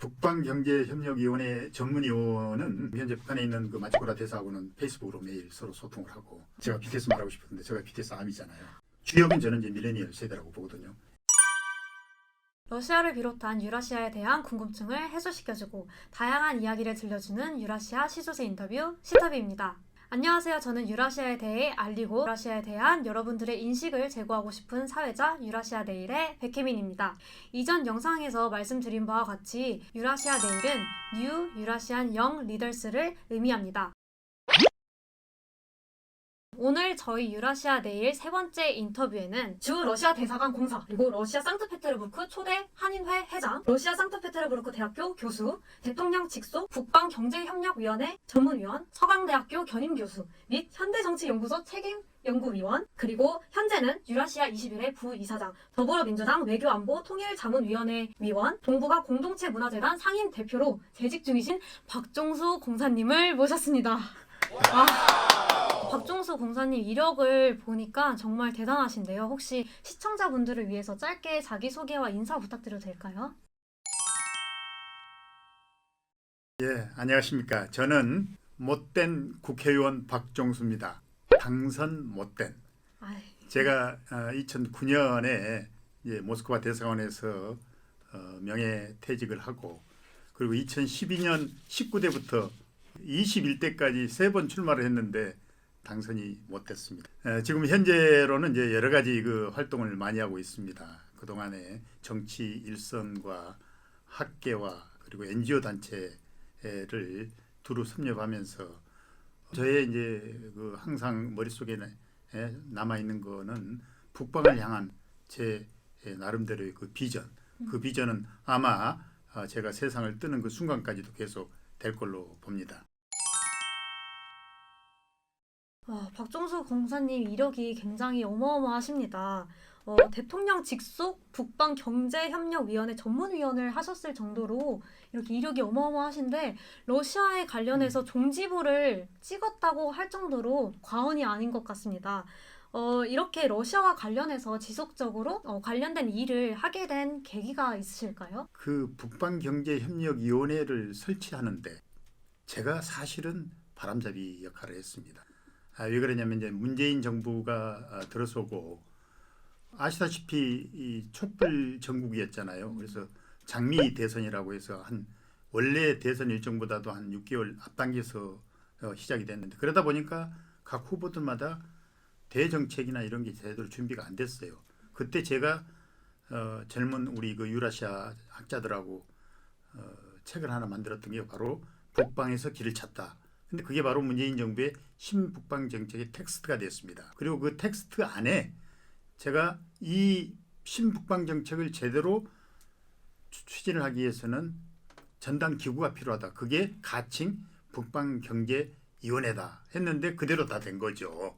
북방경제협력위원회 전문위원은 현재 북한에 있는 그 마츠코라 대사하고는 페이스북으로 매일 서로 소통을 하고, 제가 BTS 말하고 싶은데 제가 BTS 암이잖아요. 주역은 저는 이제 밀레니얼 세대라고 보거든요. 러시아를 비롯한 유라시아에 대한 궁금증을 해소시켜주고 다양한 이야기를 들려주는 유라시아 시조새 인터뷰 시터비입니다. 안녕하세요. 저는 유라시아에 대해 알리고 유라시아에 대한 여러분들의 인식을 제고하고 싶은 사회자 유라시아 네일의 백혜민입니다. 이전 영상에서 말씀드린 바와 같이 유라시아 네일은 뉴 유라시안 영 리더스를 의미합니다. 오늘 저희 유라시아 네일 세 번째 인터뷰에는 주 러시아 대사관 공사, 그리고 러시아 상트페테르부르크 초대 한인회 회장, 러시아 상트페테르부르크 대학교 교수, 대통령 직속 북방경제협력위원회 전문위원, 서강대학교 견임교수 및 현대정치연구소 책임연구위원, 그리고 현재는 유라시아 21회 부이사장, 더불어민주당 외교안보통일자문위원회 위원, 동북아 공동체문화재단 상임 대표로 재직 중이신 박종수 공사님을 모셨습니다. 박종수 공사님 이력을 보니까 정말 대단하신데요. 혹시 시청자분들을 위해서 짧게 자기소개와 인사 부탁드려도 될까요? 예, 안녕하십니까. 저는 못된 국회의원 박종수입니다. 당선 못된. 제가 2009년에 모스크바 대사관에서 명예퇴직을 하고, 그리고 2012년 19대부터 21대까지 3번 출마를 했는데 당선이 못됐습니다. 지금 현재로는 이제 여러 가지 그 활동을 많이 하고 있습니다. 그동안에 정치 일선과 학계와 그리고 NGO 단체를 두루 섭렵하면서 저의 이제 그 항상 머릿속에 남아 있는 거는 북방을 향한 제 나름대로의 그 비전. 그 비전은 아마 제가 세상을 뜨는 그 순간까지도 계속 될 걸로 봅니다. 박종수 공사님 이력이 굉장히 어마어마하십니다. 대통령 직속 북방경제협력위원회 전문위원을 하셨을 정도로 이렇게 이력이 어마어마하신데 러시아에 관련해서 종지부를 찍었다고 할 정도로 과언이 아닌 것 같습니다. 이렇게 러시아와 관련해서 지속적으로 관련된 일을 하게 된 계기가 있으실까요? 그 북방경제협력위원회를 설치하는데 제가 사실은 바람잡이 역할을 했습니다. 왜 그러냐면 이제 문재인 정부가 들어서고 아시다시피 이 촛불 전국이었잖아요. 그래서 장미 대선이라고 해서 원래 대선 일정보다도 한 6개월 앞당겨서 시작이 됐는데, 그러다 보니까 각 후보들마다 대정책이나 이런 게 제대로 준비가 안 됐어요. 그때 제가 젊은 우리 그 유라시아 학자들하고 책을 하나 만들었던 게 바로 북방에서 길을 찾다. 근데 그게 바로 문재인 정부의 신북방 정책의 텍스트가 됐습니다. 그리고 그 텍스트 안에 제가 이 신북방 정책을 제대로 추진을 하기 위해서는 전당 기구가 필요하다. 그게 가칭 북방경제위원회다 했는데 그대로 다 된 거죠.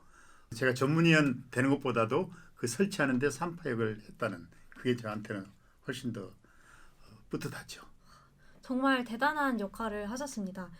제가 전문위원 되는 것보다도 그 설치하는 데 삼파역을 했다는 그게 저한테는 훨씬 더 뿌듯하죠. 정말 대단한 역할을 하셨습니다.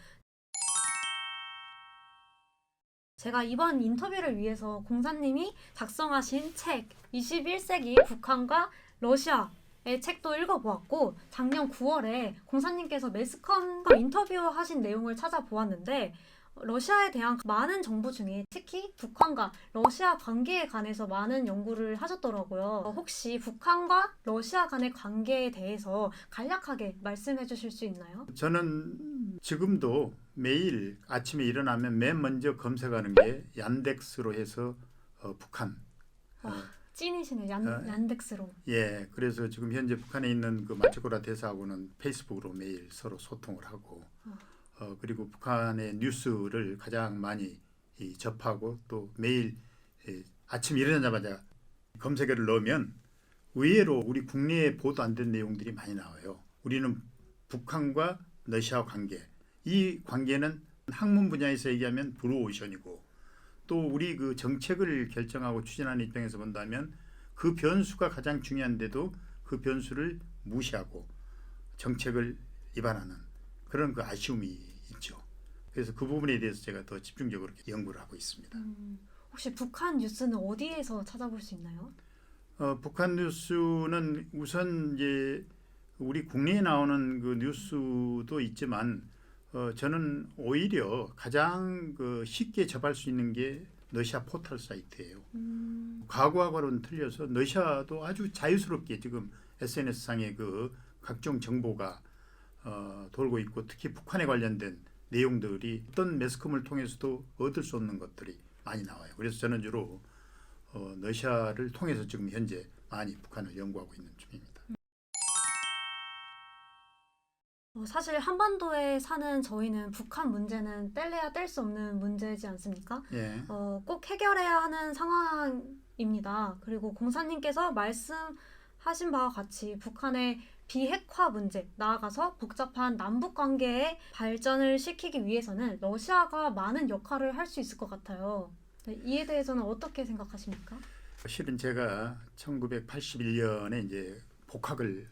제가 이번 인터뷰를 위해서 공사님이 작성하신 책 21세기 북한과 러시아의 책도 읽어보았고, 작년 9월에 공사님께서 매스컴과 인터뷰하신 내용을 찾아보았는데 러시아에 대한 많은 정보 중에 특히 북한과 러시아 관계에 관해서 많은 연구를 하셨더라고요. 혹시 북한과 러시아 간의 관계에 대해서 간략하게 말씀해 주실 수 있나요? 저는 지금도 매일 아침에 일어나면 맨 먼저 검색하는 게 얀덱스로 해서 북한. 찐이시네. 얀덱스로. 예, 그래서 지금 현재 북한에 있는 그 마츠코라 대사하고는 페이스북으로 매일 서로 소통을 하고, 그리고 북한의 뉴스를 가장 많이 접하고, 또 매일 아침 일어나자마자 검색어를 넣으면 의외로 우리 국내에 보도 안 된 내용들이 많이 나와요. 우리는 북한과 러시아 관계, 이 관계는 학문 분야에서 얘기하면 블루오션이고, 또 우리 그 정책을 결정하고 추진하는 입장에서 본다면 그 변수가 가장 중요한데도 그 변수를 무시하고 정책을 위반하는 그런 그 아쉬움이 있죠. 그래서 그 부분에 대해서 제가 더 집중적으로 연구를 하고 있습니다. 혹시 북한 뉴스는 어디에서 찾아볼 수 있나요? 북한 뉴스는 우선 이제 우리 국내에 나오는 그 뉴스도 있지만 저는 오히려 가장 그 쉽게 접할 수 있는 게 러시아 포털 사이트예요. 과거하고는 틀려서 러시아도 아주 자유스럽게 지금 SNS상에 그 각종 정보가 돌고 있고 특히 북한에 관련된 내용들이 어떤 매스컴을 통해서도 얻을 수 없는 것들이 많이 나와요. 그래서 저는 주로 러시아를 통해서 지금 현재 많이 북한을 연구하고 있는 중입니다. 사실 한반도에 사는 저희는 북한 문제는 뗄래야 뗄 수 없는 문제지 않습니까? 예. 꼭 해결해야 하는 상황입니다. 그리고 공사님께서 말씀하신 바와 같이 북한의 비핵화 문제, 나아가서 복잡한 남북 관계의 발전을 시키기 위해서는 러시아가 많은 역할을 할 수 있을 것 같아요. 이에 대해서는 어떻게 생각하십니까? 실은 제가 1981년에 이제 복학을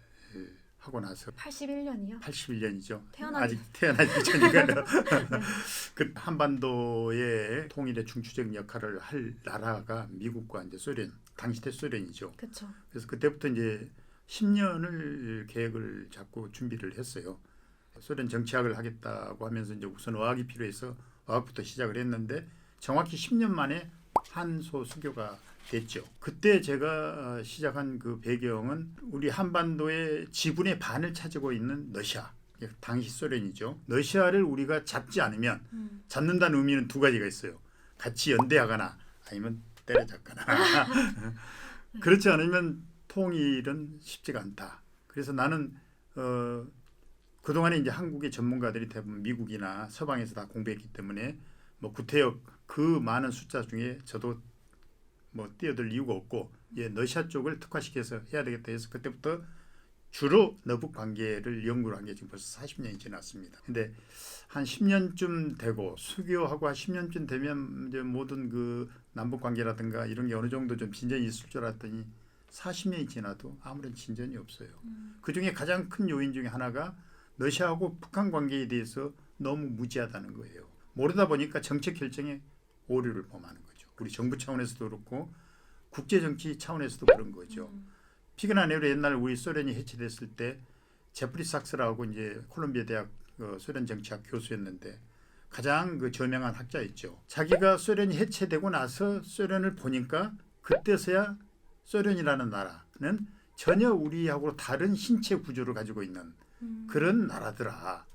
하고 나서 81년이요? 81년이죠. 태어나기 아직 태어나기 전이니까요. 네. 그 한반도의 통일의 중추적인 역할을 할 나라가 미국과 이제 소련, 당시 대소련이죠. 그렇죠. 그래서 그때부터 이제 10년을 계획을 잡고 준비를 했어요. 소련 정치학을 하겠다고 하면서 이제 우선 어학이 필요해서 어학부터 시작을 했는데 정확히 10년 만에 한소 수교가 됐죠. 그때 제가 시작한 그 배경은 우리 한반도의 지분의 반을 차지하고 있는 러시아, 당시 소련이죠. 러시아를 우리가 잡지 않으면 잡는다는 의미는 두 가지가 있어요. 같이 연대하거나 아니면 때려잡거나. 그렇지 않으면 통일은 쉽지가 않다. 그래서 나는 그동안에 이제 한국의 전문가들이 대부분 미국이나 서방에서 다 공부했기 때문에 뭐 구태여 그 많은 숫자 중에 저도 뭐 뛰어들 이유가 없고 러시아 쪽을 특화시켜서 해야 되겠다 해서 그때부터 주로 남북 관계를 연구를 한 게 지금 벌써 40년이 지났습니다. 근데 한 10년쯤 되고 수교하고 한 10년쯤 되면 이제 모든 그 남북 관계라든가 이런 게 어느 정도 좀 진전이 있을 줄 알았더니 40년이 지나도 아무런 진전이 없어요. 그 중에 가장 큰 요인 중에 하나가 러시아하고 북한 관계에 대해서 너무 무지하다는 거예요. 모르다 보니까 정책 결정에 오류를 범하는 거죠. 우리 정부 차원에서도 그렇고 국제 정치 차원에서도 그런 거죠. 피곤한 예로 옛날 우리 소련이 해체됐을 때 제프리 sak스라고 이제 콜롬비아 대학 소련 정치학 교수였는데 가장 그 저명한 학자였죠. 자기가 소련이 해체되고 나서 소련을 보니까 그때서야 소련이라는 나라는 전혀 우리하고 다른 신체 구조를 가지고 있는 그런 나라더라.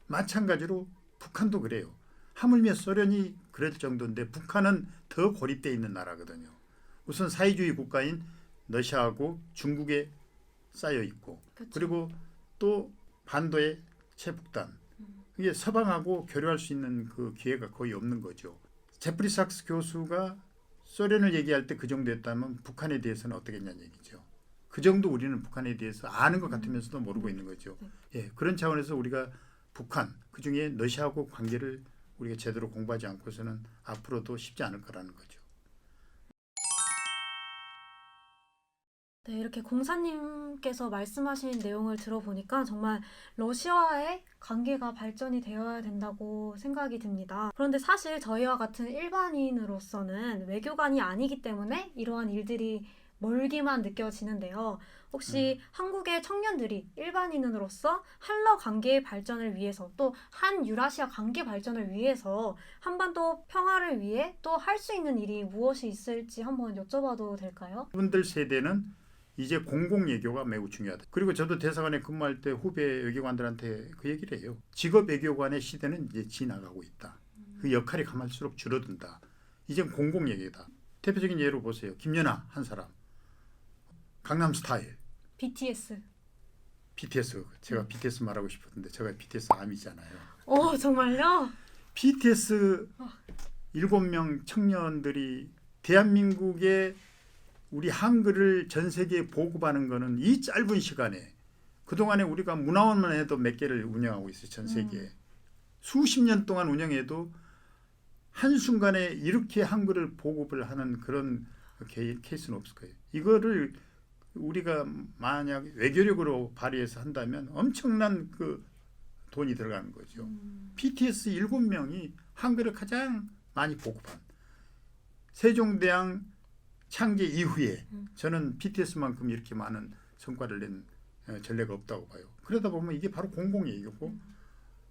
마찬가지로 북한도 그래요. 하물며 소련이 그럴 정도인데 북한은 더 고립되어 있는 나라거든요. 우선 사회주의 국가인 러시아하고 중국에 쌓여 있고 그쵸. 그리고 또 반도의 최북단 이게 서방하고 교류할 수 있는 그 기회가 거의 없는 거죠. 제프리 sak스 교수가 소련을 얘기할 때 그 정도였다면 북한에 대해서는 어떻겠냐는 얘기죠. 그 정도 우리는 북한에 대해서 아는 것 같으면서도 모르고 있는 거죠. 예, 그런 차원에서 우리가 북한 그중에 러시아하고 관계를 우리가 제대로 공부하지 않고서는 앞으로도 쉽지 않을 거라는 거죠. 네, 이렇게 공사님께서 말씀하신 내용을 들어보니까 정말 러시아와의 관계가 발전이 되어야 된다고 생각이 듭니다. 그런데 사실 저희와 같은 일반인으로서는 외교관이 아니기 때문에 이러한 일들이 멀기만 느껴지는데요. 혹시 한국의 청년들이 일반인으로서 한러 관계의 발전을 위해서 또 한유라시아 관계 발전을 위해서 한반도 평화를 위해 또 할 수 있는 일이 무엇이 있을지 한번 여쭤봐도 될까요? 분들 세대는 이제 공공외교가 매우 중요하다. 그리고 저도 대사관에 근무할 때 후배 외교관들한테 그 얘기를 해요. 직업 외교관의 시대는 이제 지나가고 있다. 그 역할이 가만할수록 줄어든다. 이젠 공공외교다. 대표적인 예로 보세요. 김연아 한 사람. 강남스타일. BTS. BTS. 제가 BTS 말하고 싶었는데 제가 BTS 암이잖아요. 정말요? BTS 7명 청년들이 대한민국의 우리 한글을 전 세계에 보급하는 거는 이 짧은 시간에 그동안에 우리가 문화원만 해도 몇 개를 운영하고 있어요. 전 세계에. 수십 년 동안 운영해도 한순간에 이렇게 한글을 보급을 하는 그런 케이스는 없을 거예요. 이거를 우리가 만약 외교력으로 발휘해서 한다면 엄청난 그 돈이 들어가는 거죠. BTS 7명이 한글을 가장 많이 보급한 세종대왕 창제 이후에 저는 BTS만큼 이렇게 많은 성과를 낸 전례가 없다고 봐요. 그러다 보면 이게 바로 공공외교고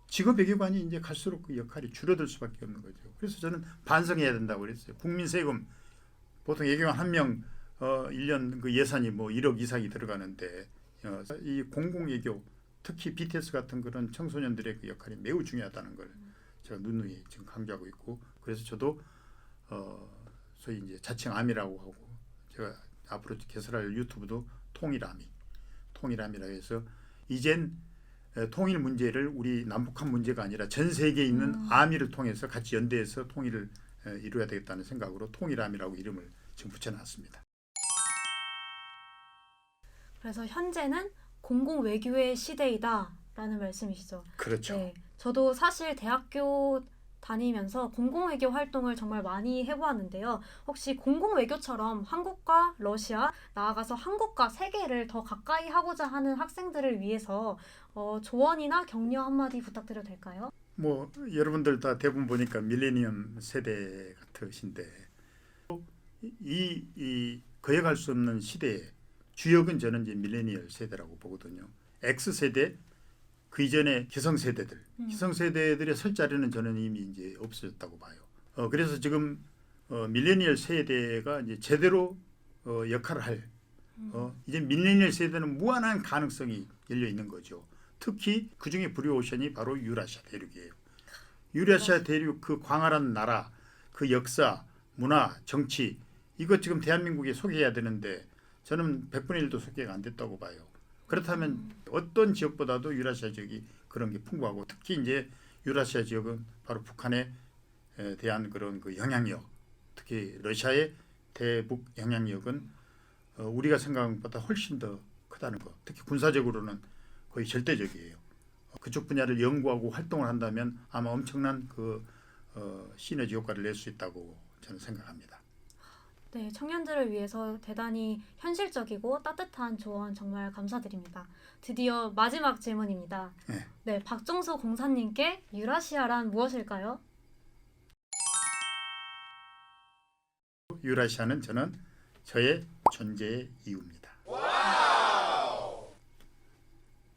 직업 외교관이 이제 갈수록 그 역할이 줄어들 수밖에 없는 거죠. 그래서 저는 반성해야 된다고 그랬어요. 국민 세금 보통 외교관 한 명 1년 그 예산이 뭐 1억 이상이 들어가는데 이 공공외교 특히 BTS 같은 그런 청소년들의 그 역할이 매우 중요하다는 걸 제가 누누이 지금 강조하고 있고 그래서 저도 소위 이제 자칭 아미라고 하고 제가 앞으로 개설할 유튜브도 통일아미라 해서 이젠 통일 문제를 우리 남북한 문제가 아니라 전 세계에 있는 아미를 통해서 같이 연대해서 통일을 이루어야 되겠다는 생각으로 통일아미라고 이름을 지금 붙여놨습니다. 그래서 현재는 공공 외교의 시대이다라는 말씀이시죠. 그렇죠. 네, 저도 사실 대학교 다니면서 공공외교 활동을 정말 많이 해보았는데요. 혹시 공공외교처럼 한국과 러시아, 나아가서 한국과 세계를 더 가까이 하고자 하는 학생들을 위해서 조언이나 격려 한마디 부탁드려도 될까요? 뭐 여러분들 다 대부분 보니까 밀레니엄 세대 같으신데 이 거역할 수 없는 시대에 주역은 저는 이제 밀레니얼 세대라고 보거든요. X세대 그 이전에 기성세대들, 기성세대들의 설 자리는 저는 이미 이제 없어졌다고 봐요. 그래서 지금 밀레니얼 세대가 이제 제대로 역할을 할 이제 밀레니얼 세대는 무한한 가능성이 열려 있는 거죠. 특히 그 중에 블루오션이 바로 유라시아 대륙이에요. 유라시아 대륙 그 광활한 나라, 그 역사, 문화, 정치 이거 지금 대한민국에 소개해야 되는데 저는 100분의 1도 소개가 안 됐다고 봐요. 그렇다면 어떤 지역보다도 유라시아 지역이 그런 게 풍부하고 특히 이제 유라시아 지역은 바로 북한에 대한 그런 그 영향력, 특히 러시아의 대북 영향력은 우리가 생각한 것보다 훨씬 더 크다는 거. 특히 군사적으로는 거의 절대적이에요. 그쪽 분야를 연구하고 활동을 한다면 아마 엄청난 그 시너지 효과를 낼 수 있다고 저는 생각합니다. 네, 청년들을 위해서 대단히 현실적이고 따뜻한 조언 정말 감사드립니다. 드디어 마지막 질문입니다. 네, 박종수 공사님께 유라시아란 무엇일까요? 유라시아는 저는 저의 존재의 이유입니다.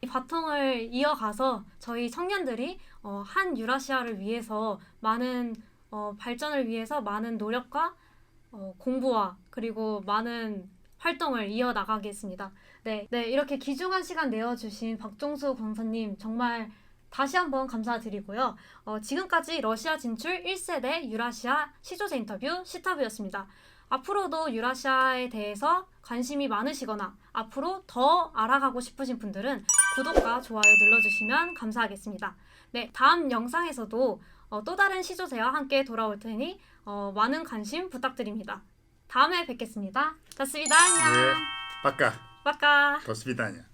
이 바통을 이어가서 저희 청년들이 한 유라시아를 위해서 많은 발전을 위해서 많은 노력과 공부와 그리고 많은 활동을 이어나가겠습니다. 네, 이렇게 귀중한 시간 내어주신 박종수 강사님 정말 다시 한번 감사드리고요. 지금까지 러시아 진출 1세대 유라시아 시조새 인터뷰 시타브였습니다. 앞으로도 유라시아에 대해서 관심이 많으시거나 앞으로 더 알아가고 싶으신 분들은 구독과 좋아요 눌러주시면 감사하겠습니다. 네, 다음 영상에서도 또 다른 시조새와 함께 돌아올 테니 많은 관심 부탁드립니다. 다음에 뵙겠습니다. До свидания. 네, пока. Пока. До свидания.